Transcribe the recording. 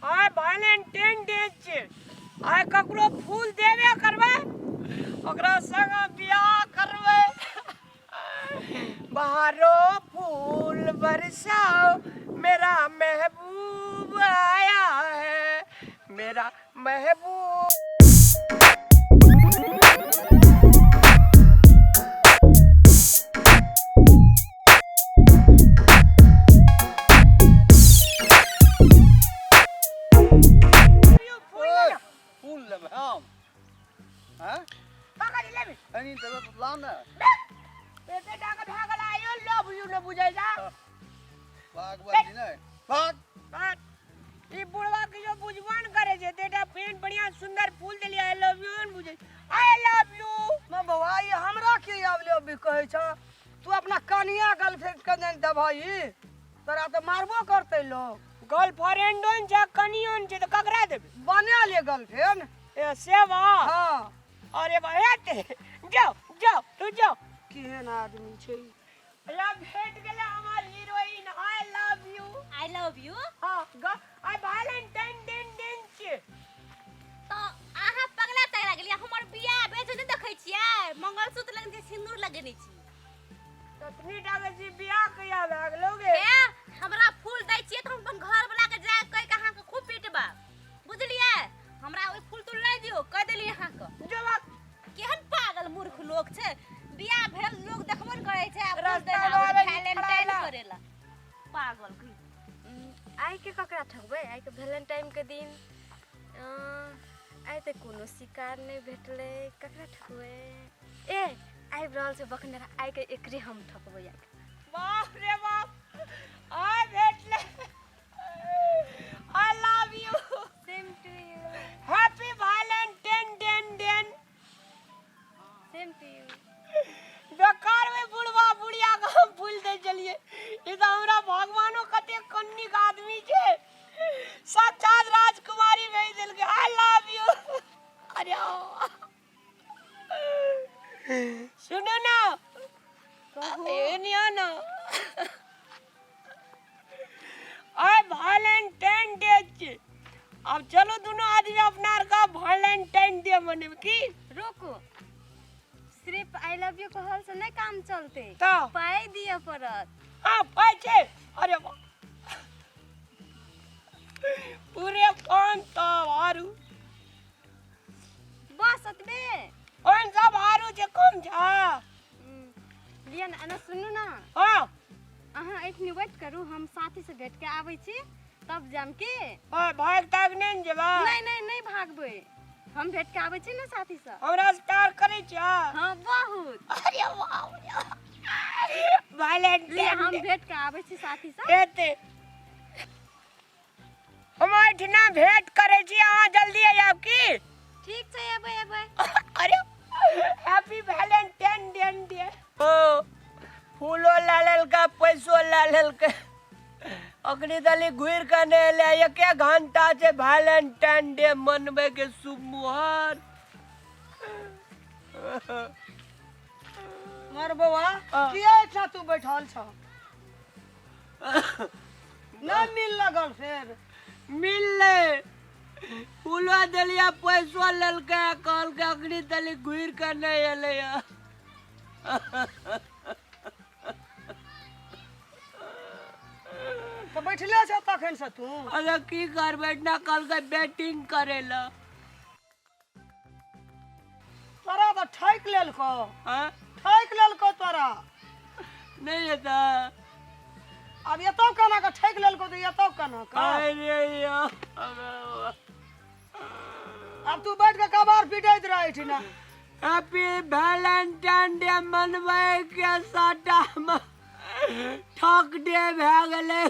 आय Valentine day छे, आय ककरो फूल देवे करबे, ओकरा संग बियाह करबे। बहारो फूल बरसाओ, मेरा महबूब आया है, मेरा महबूब। बढ़िया सुंदर फूल देली आई लव यू न बुझे आई लव यू ना बवा ये हमरा के आई लव यू कहै छ तू अपना कनिया गर्लफ्रेंड के नहीं दे भाई तोरा तो मारबो करते लोग गर्लफ्रेंडोन छ कनियोन छ त ककरा देबे बना ले गर्लफ्रेंड ए सेवा हां अरे बहेते जाओ जाओ तू जाओ केहन आदमी छै या भेट गेले हमर हीरोइन आई लव यू हां आई वैलेंटाइन दिन छे तो आहा पगला तैरा गेलिया हमर बियाह भेज न देखै छियै मंगलसूत्र लगन सिंदूर लगेने छी ततनी डागे जी बियाह कहिया भाग लोगे हे हमरा फूल दै छियै त हम अपन घर वाला के जाय कह के अहाँ के खूब पीटबा बुझलियै हमरा ओइ फूल तुल नै दियो कह देली अहाँ के जवाब केहन पागल मूर्ख लोग छै बियाह भेल लोग देखबो न करे छै रास्ता वाला वैलेंटाइन करेला पागल की आई के ककरा ठगबै आई के वैलेंटाइन के दिन आई त कोनो शिकार नहीं भेटले ककरा ठगबै ए आई ब्रल से बखनेरा आई के एकरे हम ठगबै आई बाप रे बाप आई भेटले I love you same to you happy Valentine day same to you बेकार में बुढ़वा बुढ़िया का हम फूल दे चलिए ई त हमरा भगवानो कते कन्निक आदमी छे साक्षात राजकुमारी भेज देल के आई लव यू अरे सुनो ना ए निया ना आई वैलेंटाइन डे छे अब चलो दोनों आदमी अपना का वैलेंटाइन डे मनेब की रोको सिर्फ आई लव यू कहल से नहीं काम चलते तो पाई दिया पड़त हाँ पाई छे अरे वाह पूरे 500 हारू बस अतबे 500 हारू जे कम छा लिया ना अना सुनू ना हाँ अहाँ एखनी वेट करू हम साथी से भेट के आबै छी तब जाम के ओए भाग ताक नहीं जेबा नहीं भागबै हम भेट के आबै छी ना साथी से हमरा से प्यार करे छा हां बहुत अरे वाह वैलेंटाइन हम भेट के आबै छी साथी से एते हम इतना भेंट करे छी अहाँ जल्दी आइब की ठीक छै एबै अरे हैप्पी वैलेंटाइन डे ओ फूलो लालल का पैसो लालल के अगली दली घुर के ने ले एक घंटा से वैलेंटाइन डे मनबे के शुभ मुहूर्त मार बवा किया इच्छा तू बैठल छ ना मिल लगल फिर मिलले फूलो दलिया पैसो ललके कहल के अगली दली घुर के नहीं एले तो बैठले छ तखन से तू अरे की करबे ना कल के बैटिंग करेला तोरा तो ठैक लेल को हां ठैक लेल को तोरा नहीं था अब ये तो कना का ठैक लेल को तो ये तो कना का अरे यार अब तू बैठ के कबार पिटैत रही छी ना हैप्पी वैलेंटाइन डे मनबे के साटा में ठक डे भए गेलै